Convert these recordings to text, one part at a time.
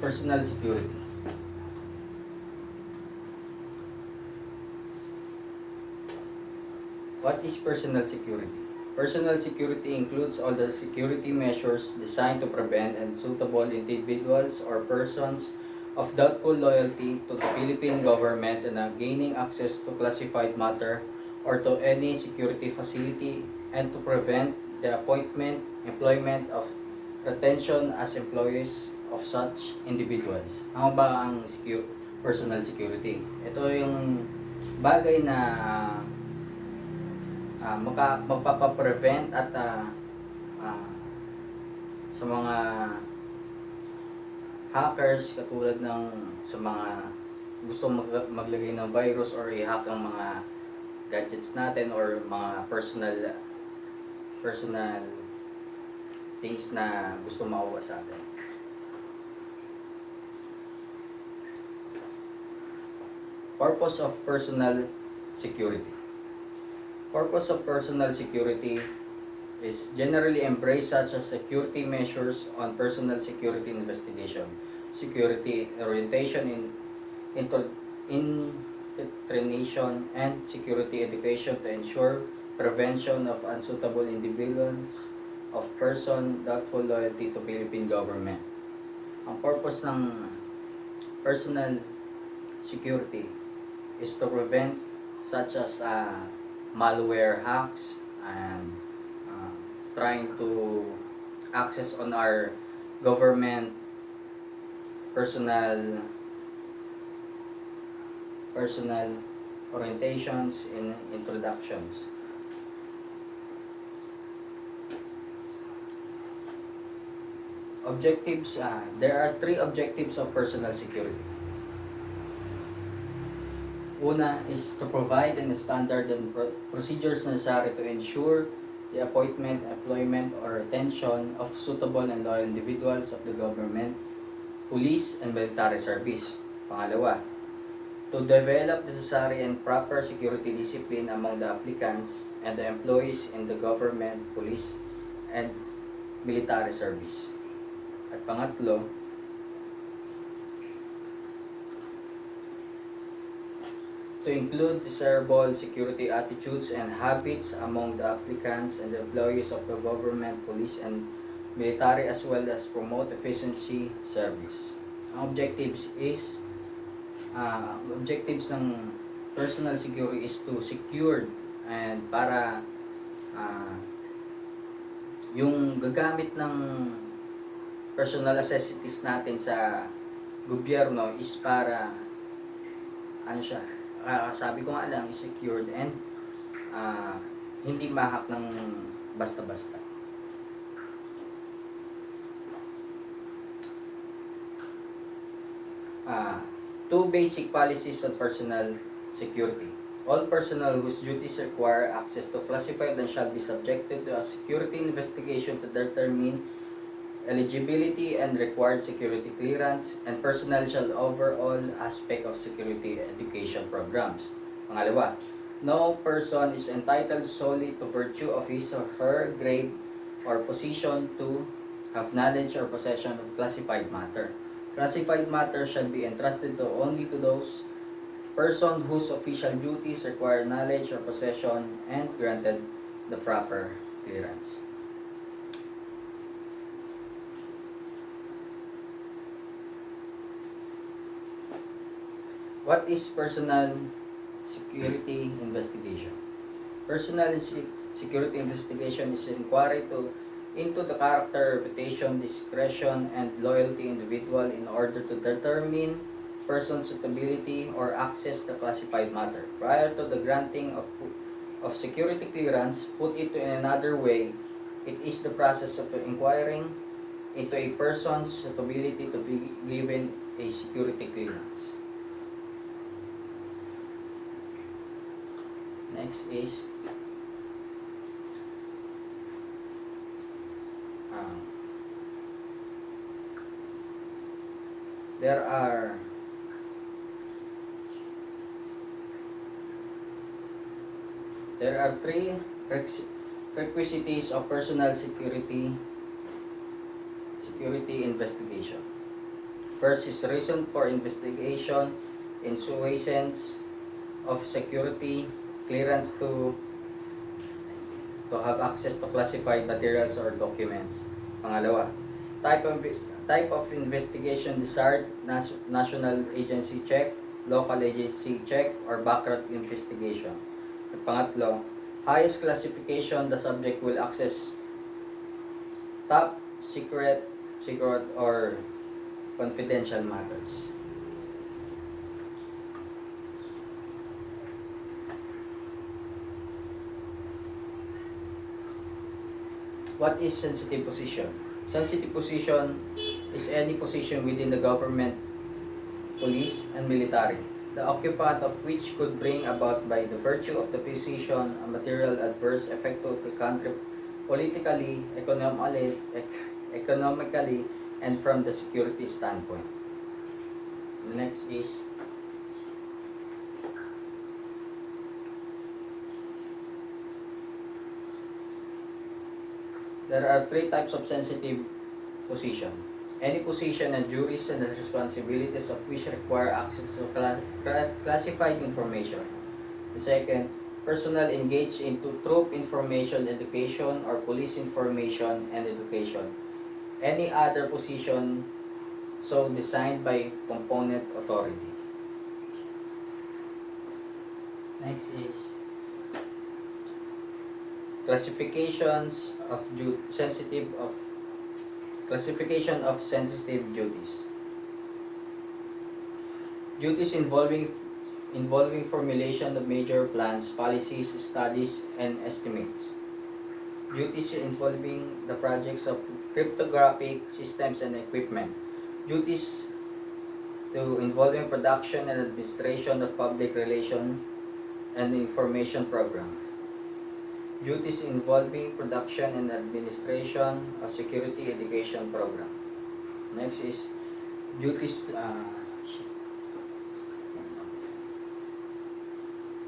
Personal security. What is personal security? Personal security includes all the security measures designed to prevent unsuitable individuals or persons of doubtful loyalty to the Philippine government and gaining access to classified matter or to any security facility, and to prevent the appointment, employment of retention as employees of such individuals. Ano ba ang personal security? Ito yung bagay na magpapaprevent at ah, sa mga hackers, katulad ng sa mga gusto maglagay ng virus or i-hack ang mga gadgets natin or mga personal things na gusto makuha sa atin. Purpose of personal security. Purpose of personal security is generally embraced such as security measures on personal security investigation, security orientation, indoctrination, and security education to ensure prevention of unsuitable individuals of person doubtful loyalty to Philippine government. Ang purpose ng personal security is to prevent such as malware hacks and trying to access on our government personal orientations and introductions. Objectives, there are 3 objectives of personal security. Una is to provide a standard and procedures necessary to ensure the appointment, employment, or retention of suitable and loyal individuals of the government, police, and military service. Pangalawa, to develop necessary and proper security discipline among the applicants and the employees in the government, police, and military service. At pangatlo, to include desirable security attitudes and habits among the applicants and the employees of the government, police, and military, as well as promote efficiency service. Ang objectives ng personal security is to secure and para yung gagamit ng personal necessities natin sa gobyerno is para sabi ko nga lang, secured and hindi mahak ng basta-basta. Two basic policies on personal security. All personnel whose duties require access to classified and shall be subjected to a security investigation to determine eligibility and required security clearance, and personnel shall overall aspect of security education programs. Pangalawa, no person is entitled solely to virtue of his or her grade or position to have knowledge or possession of classified matter. Classified matter shall be entrusted only to those persons whose official duties require knowledge or possession and granted the proper clearance. What is personal security investigation? Personal security investigation is an inquiry into the character, reputation, discretion, and loyalty individual in order to determine person's suitability or access to classified matter. Prior to the granting of security clearance, put it in another way, it is the process of inquiring into a person's suitability to be given a security clearance. Next is there are three requisites of personal security investigation. First is reason for investigation, insufficiency of security, clearance to have access to classified materials or documents. Pangalawa, type of investigation desired, national agency check, local agency check, or background investigation. At pangatlo, highest classification the subject will access top secret or confidential matters. What is sensitive position? Sensitive position is any position within the government, police, and military, the occupant of which could bring about by the virtue of the position a material adverse effect to the country politically, economically, and from the security standpoint. The next is there are three types of sensitive position. Any position and duties and responsibilities of which require access to classified information. The second, personnel engaged into troop information education or police information and education. Any other position so designed by component authority. Next is classifications of classification of sensitive duties. Duties involving formulation of major plans, policies, studies, and estimates. Duties involving the projects of cryptographic systems and equipment. Duties involving production and administration of public relation and information programs. Duties involving production and administration of security education program. Next is duties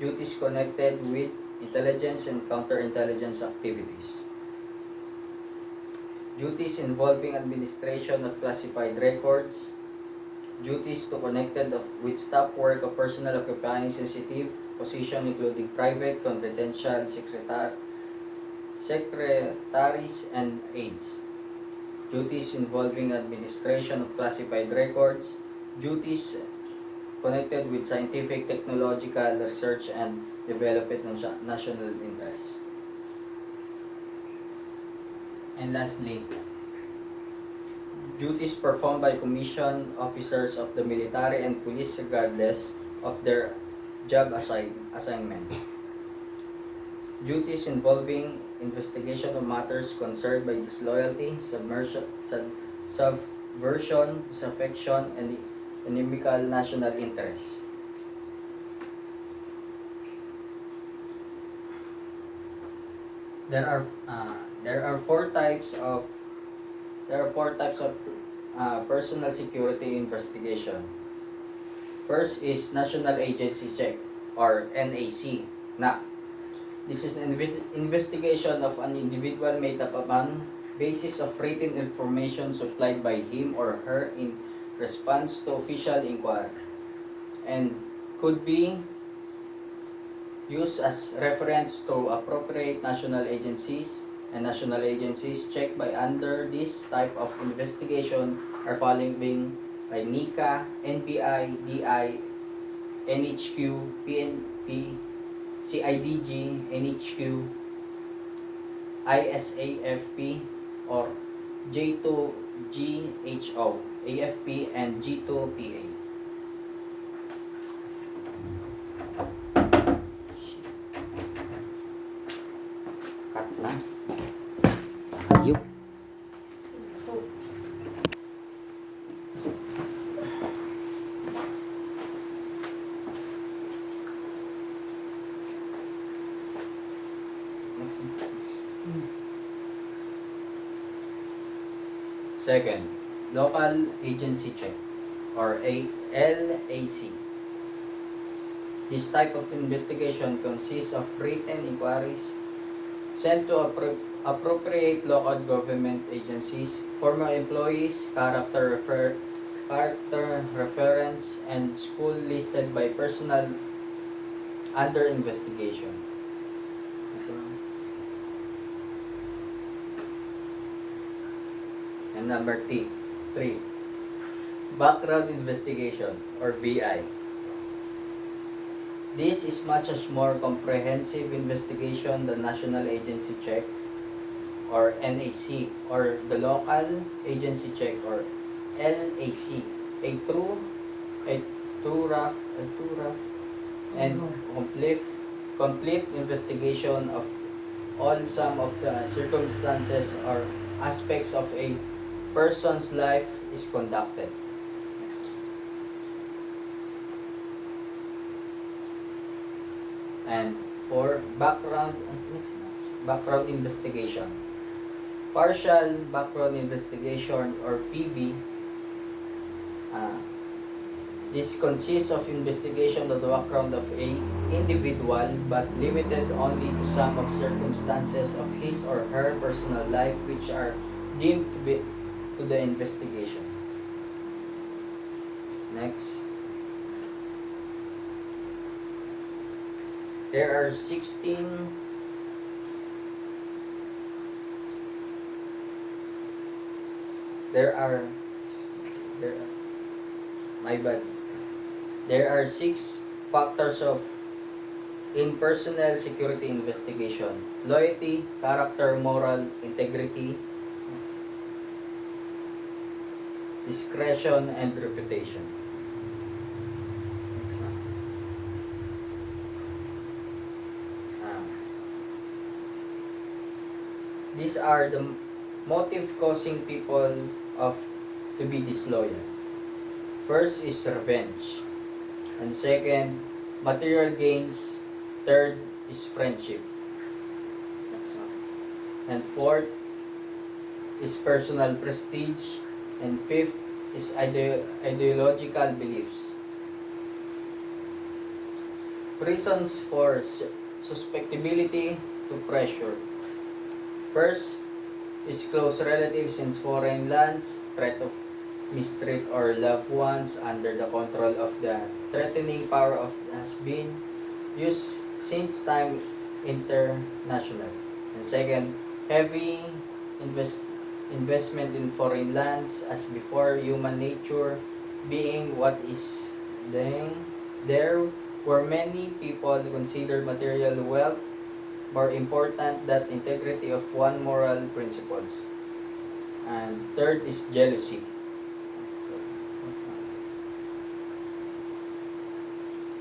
duties connected with intelligence and counterintelligence activities. Duties involving administration of classified records. Duties connected with staff work of personnel occupying sensitive position including private, confidential, secretaries, and aides. Duties involving administration of classified records. Duties connected with scientific, technological research and development ng national interest. And lastly, duties performed by commissioned officers of the military and police regardless of their job assignments. Duties involving investigation of matters concerned by disloyalty, subversion, disaffection, and inimical national interests. There are four types of personal security investigation. First is National Agency Check or NAC. This is an investigation of an individual made up upon basis of written information supplied by him or her in response to official inquiry and could be used as reference to appropriate national agencies, and national agencies checked by under this type of investigation are following by NICA, NBI, DI, NHQ, PNP, CIDG, NHQ, ISAFP, or J2GHO, AFP, and G2PA. Cut na. Ayup. Second, local agency check or LAC. This type of investigation consists of written inquiries sent to appropriate local government agencies, former employees, character, reference, and school listed by personnel under investigation. And number three, background investigation or BI. This is much more comprehensive investigation than National Agency Check or NAC or the Local Agency Check or LAC. A thorough and complete investigation of all some of the circumstances or aspects of a person's life is conducted. And for background investigation, partial background investigation or PB, this consists of investigation of the background of a individual but limited only to some of circumstances of his or her personal life which are deemed to be to the investigation. Next. There are 16 There are 6 factors of in personnel security investigation: loyalty, character, moral, integrity, discretion, and reputation. These are the motive causing people of to be disloyal. First is revenge, and second, material gains. Third is friendship, and fourth is personal prestige, and fifth is ideological beliefs. Reasons for susceptibility to pressure. First is close relatives in foreign lands, threat of mistreat or loved ones under the control of the threatening power of has been used since time international. And second, heavy investment in foreign lands as before human nature being what is then there were many people consider material wealth more important than integrity of one moral principles. And third is jealousy.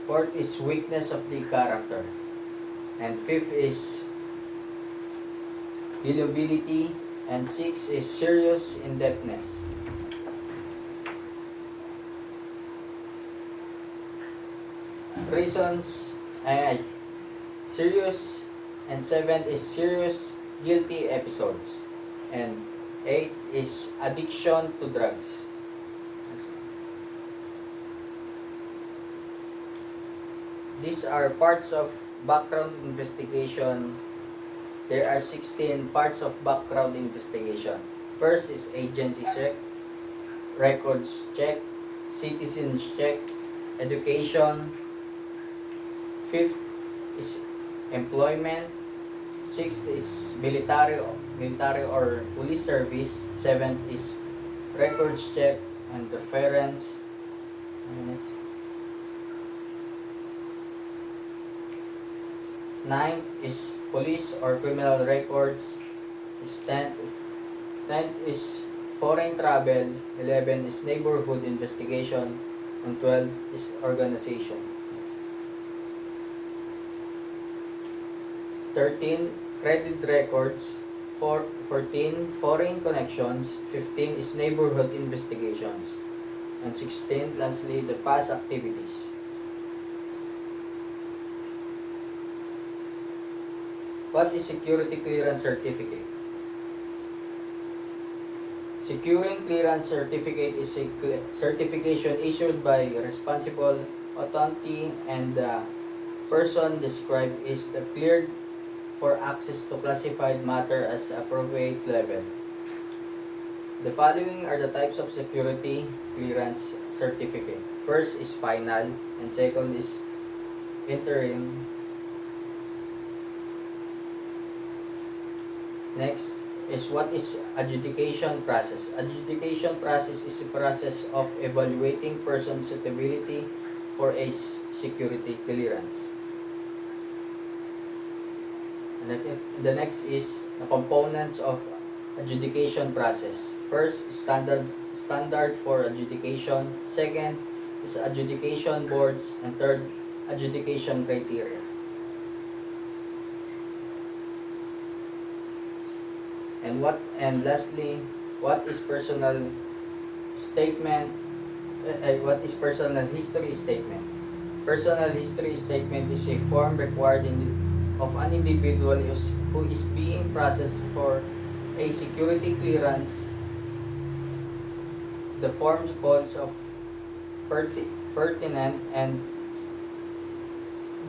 Fourth is weakness of the character. And fifth is gullibility. And sixth is serious indebtedness. Reasons serious. And seventh is serious guilty episodes. And eighth is addiction to drugs. These are parts of background investigation. There are 16 parts of background investigation. First is agency check, records check, citizens check, education. Fifth is employment. Sixth is military or police service. Seventh is records check and reference. Ninth is police or criminal records. Tenth is foreign travel. 11 is neighborhood investigation. And 12 is organization. 13 credit records. 14 foreign connections. 15 is neighborhood investigations. And 16 lastly the past activities. What is security clearance certificate? Securing clearance certificate is a certification issued by responsible authority and the person described is cleared for access to classified matter as appropriate level. The following are the types of security clearance certificate. First is final, and second is interim. Next is what is adjudication process. Adjudication process is a process of evaluating person's suitability for a security clearance. And the next is the components of adjudication process. First, standard for adjudication. Second is adjudication boards, and third, adjudication criteria. And lastly, what is personal statement? What is personal history statement? Personal history statement is a form required of an individual who is being processed for a security clearance. The form calls of pertinent and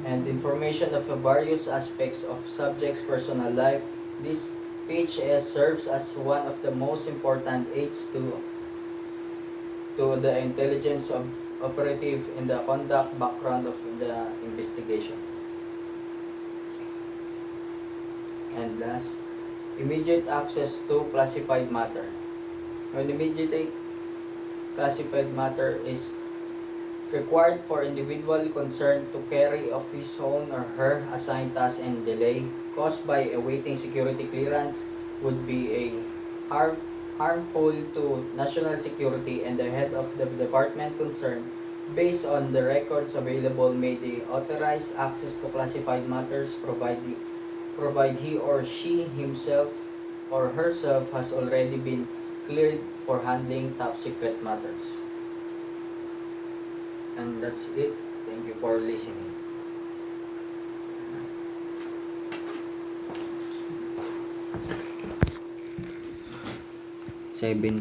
information of various aspects of subject's personal life. This PHS serves as one of the most important aids to the intelligence of operative in the conduct background of the investigation. And last, immediate access to classified matter. When immediate classified matter is required for individual concerned to carry of his own or her assigned task, and delay caused by awaiting security clearance would be harmful to national security, and the head of the department concerned, based on the records available, may they authorize access to classified matters provide he or she himself or herself has already been cleared for handling top secret matters. And that's it. Thank you for listening. 7